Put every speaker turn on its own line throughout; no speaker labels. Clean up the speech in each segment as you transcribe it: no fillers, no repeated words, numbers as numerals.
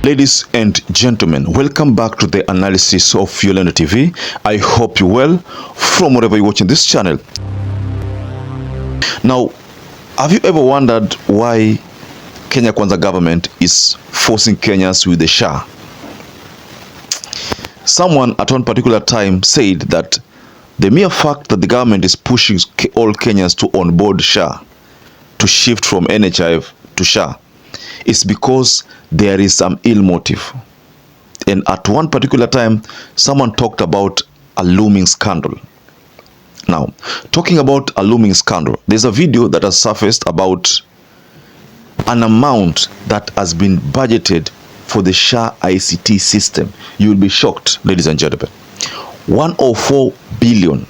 Ladies and gentlemen, welcome back to the analysis of YOLENO TV. I hope you're well from wherever you're watching this channel. Now, have you ever wondered why Kenya Kwanza government is forcing Kenyans with the SHA? Someone at one particular time said that the mere fact that the government is pushing all Kenyans to onboard SHA, to shift from NHIF to SHA, is because there is some ill motive. And at one particular time, someone talked about a looming scandal. Now, talking about a looming scandal, there's a video that has surfaced about an amount that has been budgeted for the SHA ICT system. You will be shocked, ladies and gentlemen. 104 billion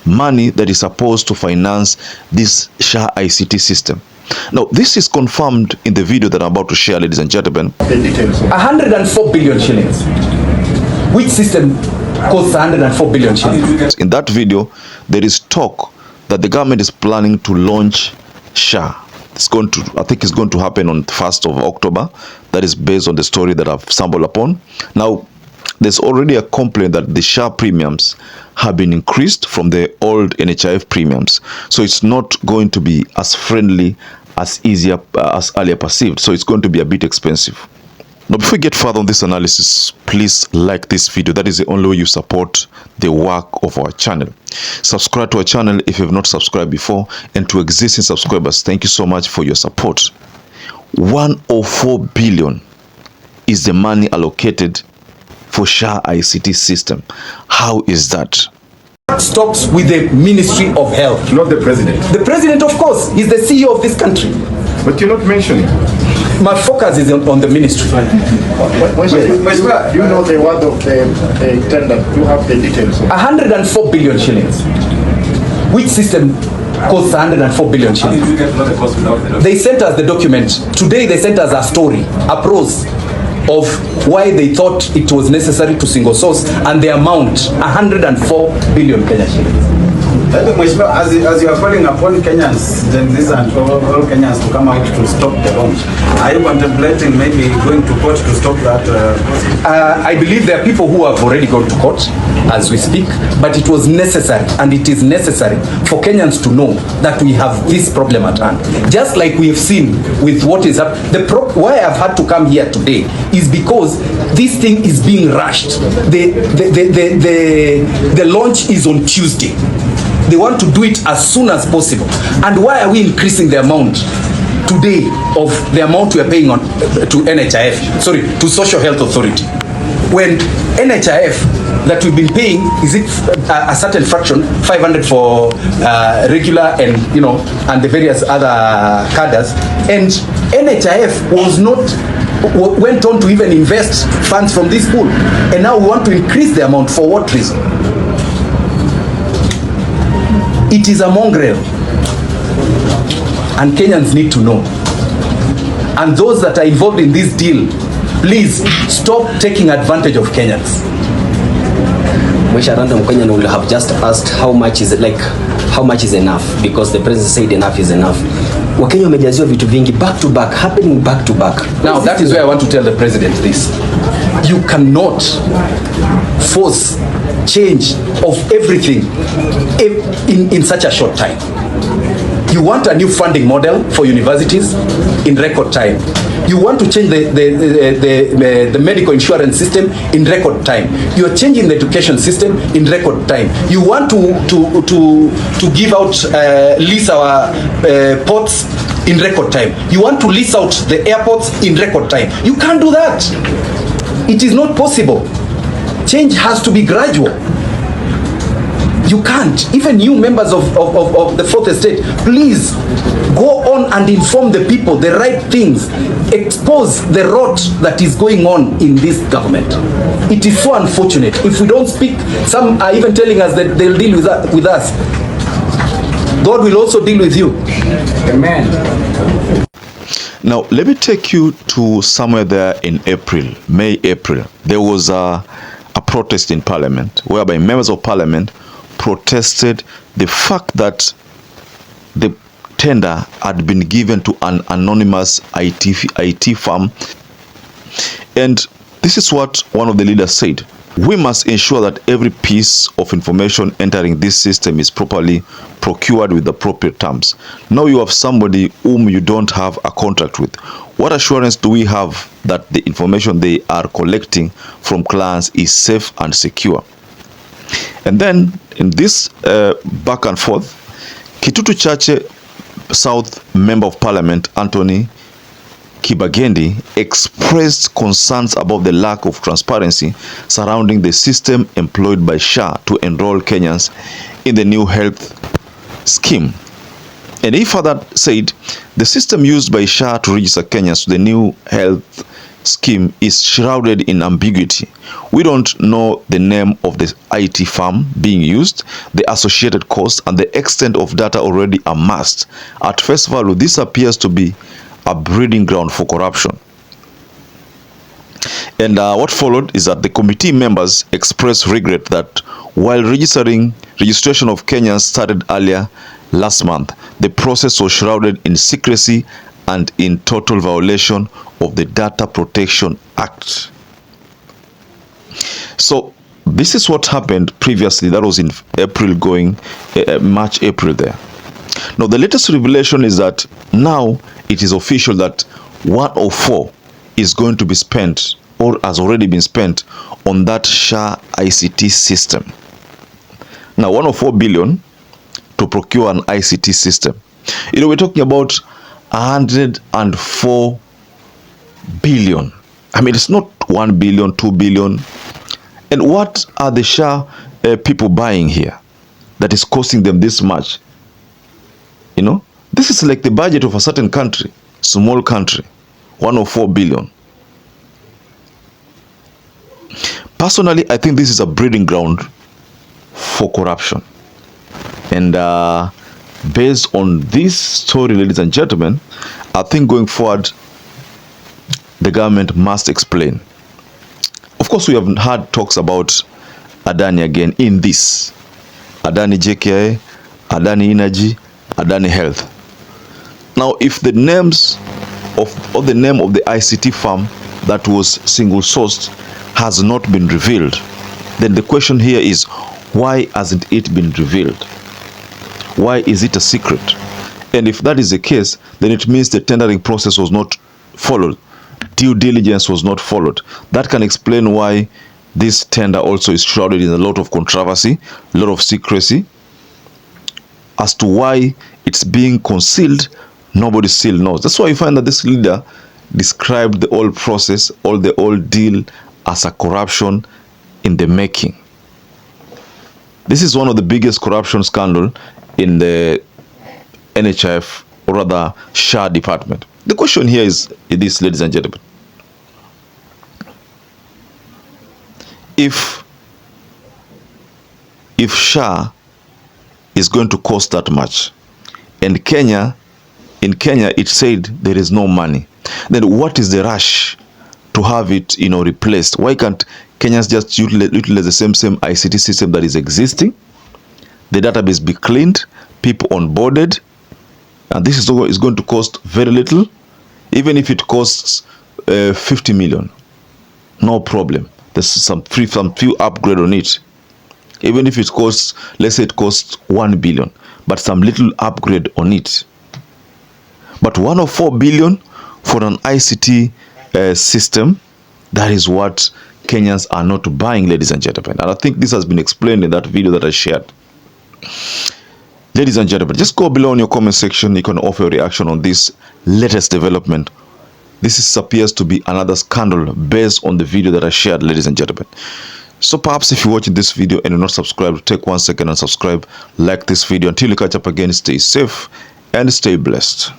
money that is supposed to finance this SHA ICT system. Now, this is confirmed in the video that I'm about to share, ladies and gentlemen.
104 billion shillings. Which system costs 104 billion shillings?
In that video, there is talk that the government is planning to launch SHA. I think it's going to happen on the 1st of October. That is based on the story that I've stumbled upon. Now, there's already a complaint that the SHA premiums have been increased from the old NHIF premiums. So it's not going to be as friendly, as easier, as earlier perceived. So it's going to be a bit expensive. Now, before we get further on this analysis, please like this video. That is the only way you support the work of our channel. Subscribe to our channel if you have not subscribed before. And to existing subscribers, thank you so much for your support. 104 billion is the money allocated for SHA ICT system. How is that?
Stops with the Ministry of Health.
Not the president.
The president, of course, is the CEO of this country.
But you're not mentioning.
My focus is on the ministry.
You know the word of the tender. You have the details.
104 billion shillings. Which system costs 104 billion shillings? They sent us the document. Today they sent us a story, a prose of why they thought it was necessary to single source and the amount 104 billion Kenya shillings.
As you are calling upon Kenyans, then these are all Kenyans to come out to stop the launch. Are you contemplating maybe going to court to stop that?
I believe there are people who have already gone to court as we speak, but it was necessary, and it is necessary for Kenyans to know that we have this problem at hand. Just like we have seen with what is up. Why I've had to come here today is because this thing is being rushed. The launch is on Tuesday. They want to do it as soon as possible. And why are we increasing the amount today of the amount we are paying on to NHIF, sorry, to Social Health Authority? When NHIF that we've been paying, is it a certain fraction, 500 for regular and, you know, and the various other cadres, and NHIF went on to even invest funds from this pool, and now we want to increase the amount. For what reason? It is a mongrel, and Kenyans need to know. And those that are involved in this deal, please stop taking advantage of Kenyans.
Which a random Kenyan will have just asked how much is it, like how much is enough, because the president said enough is enough. Wakenya wamejaziwa vitu vingi back to back, happening back to back.
Now that is where I want to tell the president this. You cannot force change of everything in such a short time. You want a new funding model for universities in record time. You want to change the medical insurance system in record time. You are changing the education system in record time. You want to give out lease our ports in record time. You want to lease out the airports in record time. You can't do that. It is not possible. Change has to be gradual. You can't. Even new members of the fourth estate, please go on and inform the people the right things. Expose the rot that is going on in this government. It is so unfortunate. If we don't speak, some are even telling us that they'll deal with us. God will also deal with you.
Amen.
Now, let me take you to somewhere there in May, April. There was a protest in Parliament whereby members of Parliament protested the fact that the tender had been given to an anonymous IT firm And this is what one of the leaders said. We must ensure that every piece of information entering this system is properly procured with appropriate terms. Now you have somebody whom you don't have a contract with. What assurance do we have that the information they are collecting from clients is safe and secure? And then in this back and forth, Kitutu Chache South Member of Parliament Anthony Kibagendi expressed concerns about the lack of transparency surrounding the system employed by SHA to enroll Kenyans in the new health scheme. And he further said the system used by SHA to register Kenyans to the new health scheme is shrouded in ambiguity. We don't know the name of the IT firm being used, the associated costs, and the extent of data already amassed. At face value, this appears to be a breeding ground for corruption. And what followed is that the committee members expressed regret that while registration of Kenyans started earlier last month, the process was shrouded in secrecy and in total violation of the Data Protection Act. So this is what happened previously. That was in April, March, April there. Now the latest revelation is that now it is official that 104 is going to be spent or has already been spent on that SHA ICT system. Now 104 billion to procure an ICT system. You know, we're talking about 104 billion. I mean, it's not 1 billion, 2 billion. And what are the SHA people buying here that is costing them this much? You know, this is like the budget of a certain country, small country, 104 billion. Personally, I think this is a breeding ground for corruption. And based on this story, ladies and gentlemen, I think going forward, the government must explain. Of course, we have had talks about Adani again in this. Adani JKI, Adani Energy, Adani Health. Now, if the names of the name of the ICT firm that was single sourced has not been revealed, then the question here is, why hasn't it been revealed? Why is it a secret? And if that is the case, then it means the tendering process was not followed. Due diligence was not followed. That can explain why this tender also is shrouded in a lot of controversy, a lot of secrecy. As to why it's being concealed, nobody still knows. That's why you find that this leader described the whole process, the whole deal as a corruption in the making. This is one of the biggest corruption scandal in the NHIF, or rather SHA department. The question here is this, ladies and gentlemen. If SHA is going to cost that much, and in Kenya it said there is no money, then what is the rush to have it, you know, replaced? Why can't Kenyans just utilize the same ICT system that is existing? The database be cleaned, people onboarded, and this is going to cost very little. Even if it costs 50 million, no problem. There's some few upgrade on it. Even if it costs, let's say it costs 1 billion, but some little upgrade on it. But 104 billion for an ICT system, that is what Kenyans are not buying, ladies and gentlemen. And I think this has been explained in that video that I shared. Ladies and gentlemen, just go below in your comment section. You can offer a reaction on this latest development. This appears to be another scandal based on the video that I shared, ladies and gentlemen. So perhaps if you're watching this video and you're not subscribed, take 1 second and subscribe, like this video. Until you catch up again, stay safe and stay blessed.